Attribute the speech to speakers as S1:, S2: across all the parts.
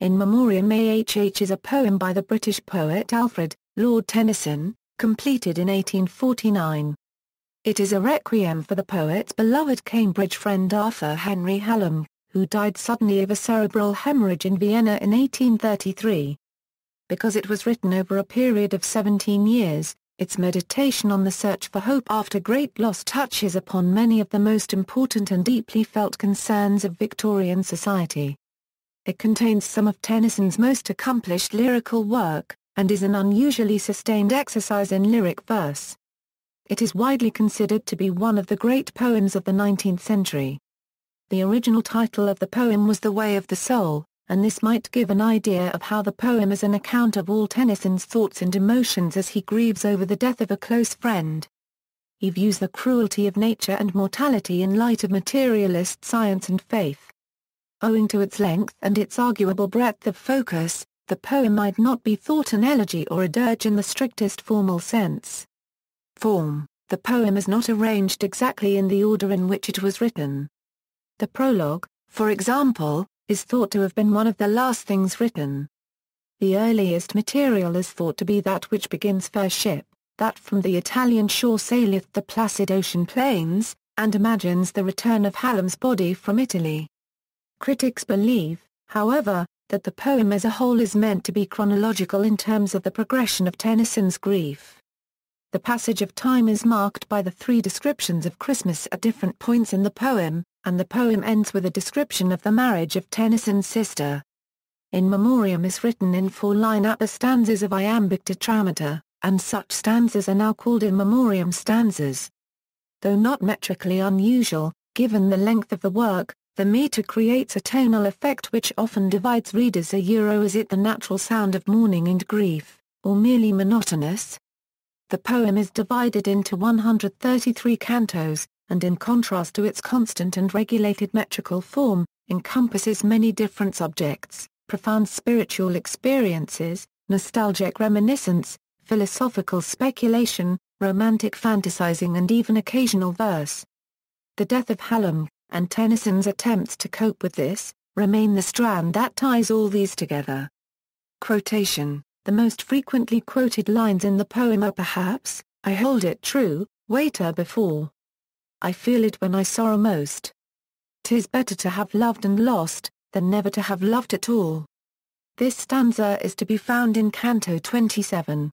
S1: In Memoriam A.H.H. is a poem by the British poet Alfred, Lord Tennyson, completed in 1849. It is a requiem for the poet's beloved Cambridge friend Arthur Henry Hallam, who died suddenly of a cerebral haemorrhage in Vienna in 1833. Because it was written over a period of 17 years, its meditation on the search for hope after great loss touches upon many of the most important and deeply felt concerns of Victorian society. It contains some of Tennyson's most accomplished lyrical work, and is an unusually sustained exercise in lyric verse. It is widely considered to be one of the great poems of the 19th century. The original title of the poem was The Way of the Soul, and this might give an idea of how the poem is an account of all Tennyson's thoughts and emotions as he grieves over the death of a close friend. He views the cruelty of nature and mortality in light of materialist science and faith. Owing to its length and its arguable breadth of focus, the poem might not be thought an elegy or a dirge in the strictest formal sense. Form: the poem is not arranged exactly in the order in which it was written. The prologue, for example, is thought to have been one of the last things written. The earliest material is thought to be that which begins fair ship, that from the Italian shore saileth the placid ocean plains, and imagines the return of Hallam's body from Italy. Critics believe, however, that the poem as a whole is meant to be chronological in terms of the progression of Tennyson's grief. The passage of time is marked by the three descriptions of Christmas at different points in the poem, and the poem ends with a description of the marriage of Tennyson's sister. In Memoriam is written in 4-line upper stanzas of iambic tetrameter, and such stanzas are now called in memoriam stanzas. Though not metrically unusual, given the length of the work, the meter creates a tonal effect which often divides readers. Is it the natural sound of mourning and grief, or merely monotonous? The poem is divided into 133 cantos, and in contrast to its constant and regulated metrical form, encompasses many different subjects: profound spiritual experiences, nostalgic reminiscence, philosophical speculation, romantic fantasizing and even occasional verse. The death of Hallam, and Tennyson's attempts to cope with this, remain the strand that ties all these together. Quotation: the most frequently quoted lines in the poem are perhaps, "I hold it true, waiter before. I feel it when I sorrow most. 'Tis better to have loved and lost, than never to have loved at all." This stanza is to be found in Canto 27.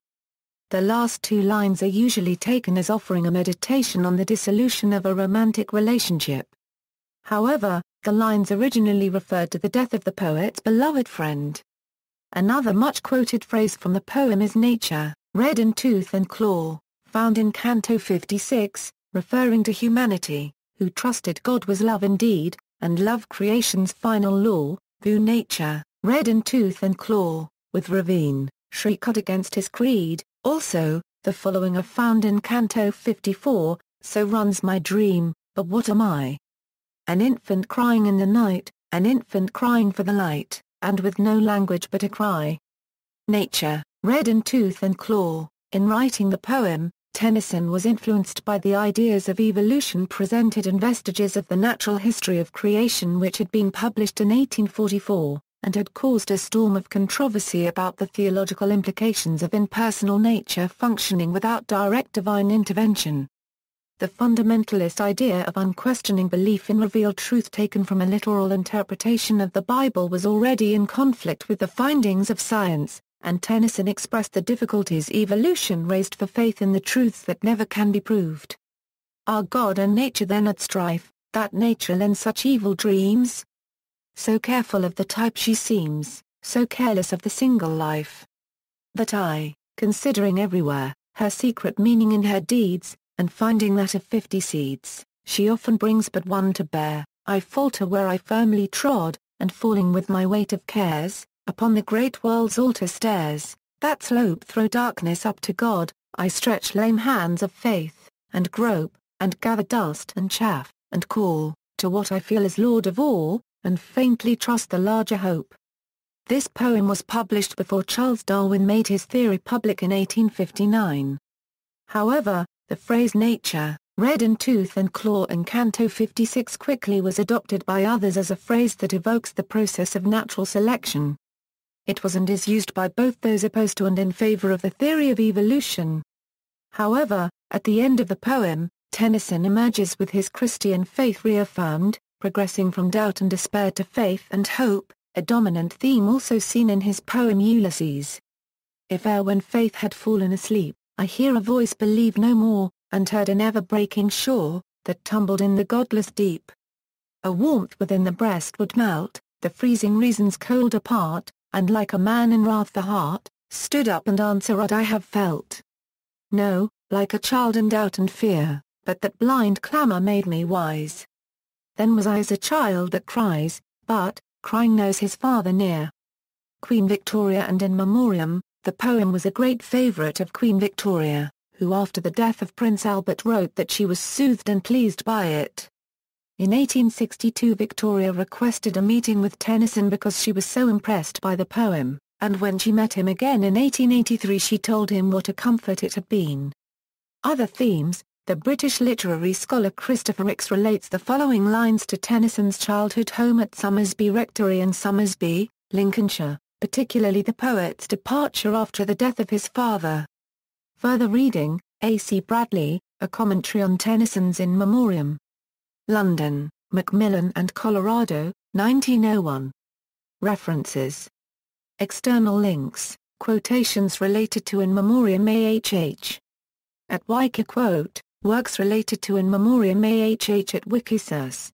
S1: The last two lines are usually taken as offering a meditation on the dissolution of a romantic relationship. However, the lines originally referred to the death of the poet's beloved friend. Another much-quoted phrase from the poem is "nature, red in tooth and claw," found in Canto 56, referring to humanity, who trusted God was love indeed, and love creation's final law, view nature, red in tooth and claw, with ravine, shrieked against his creed. Also, the following are found in Canto 54, "So runs my dream, but what am I? An infant crying in the night, an infant crying for the light, and with no language but a cry." Nature, red in tooth and claw. In writing the poem, Tennyson was influenced by the ideas of evolution presented in Vestiges of the Natural History of Creation, which had been published in 1844, and had caused a storm of controversy about the theological implications of impersonal nature functioning without direct divine intervention. The fundamentalist idea of unquestioning belief in revealed truth taken from a literal interpretation of the Bible was already in conflict with the findings of science, and Tennyson expressed the difficulties evolution raised for faith in the truths that never can be proved. Are God and nature then at strife, that nature lends such evil dreams? So careful of the type she seems, so careless of the single life. That I, considering everywhere, her secret meaning in her deeds, and finding that of 50 seeds, she often brings but one to bear, I falter where I firmly trod, and falling with my weight of cares, upon the great world's altar stairs, that slope throw darkness up to God, I stretch lame hands of faith, and grope, and gather dust and chaff, and call, to what I feel is Lord of all, and faintly trust the larger hope. This poem was published before Charles Darwin made his theory public in 1859. However, the phrase nature, red in tooth and claw in Canto 56 quickly was adopted by others as a phrase that evokes the process of natural selection. It was and is used by both those opposed to and in favor of the theory of evolution. However, at the end of the poem, Tennyson emerges with his Christian faith reaffirmed, progressing from doubt and despair to faith and hope, a dominant theme also seen in his poem Ulysses. If ere when faith had fallen asleep, I hear a voice believe no more, and heard an ever-breaking shore, that tumbled in the godless deep. A warmth within the breast would melt, the freezing reasons cold apart, and like a man in wrath the heart, stood up and answered I have felt. No, like a child in doubt and fear, but that blind clamour made me wise. Then was I as a child that cries, but, crying knows his father near. Queen Victoria. And in Memoriam, the poem was a great favourite of Queen Victoria, who after the death of Prince Albert wrote that she was soothed and pleased by it. In 1862 Victoria requested a meeting with Tennyson because she was so impressed by the poem, and when she met him again in 1883 she told him what a comfort it had been. Other themes. The British literary scholar Christopher Ricks relates the following lines to Tennyson's childhood home at Somersby Rectory in Somersby, Lincolnshire, particularly the poet's departure after the death of his father. Further reading, A. C. Bradley, A Commentary on Tennyson's In Memoriam. London, Macmillan and Colorado, 1901. References. External links, quotations related to In Memoriam A.H.H. At Wikiquote, works related to In Memoriam A.H.H. at Wikisource.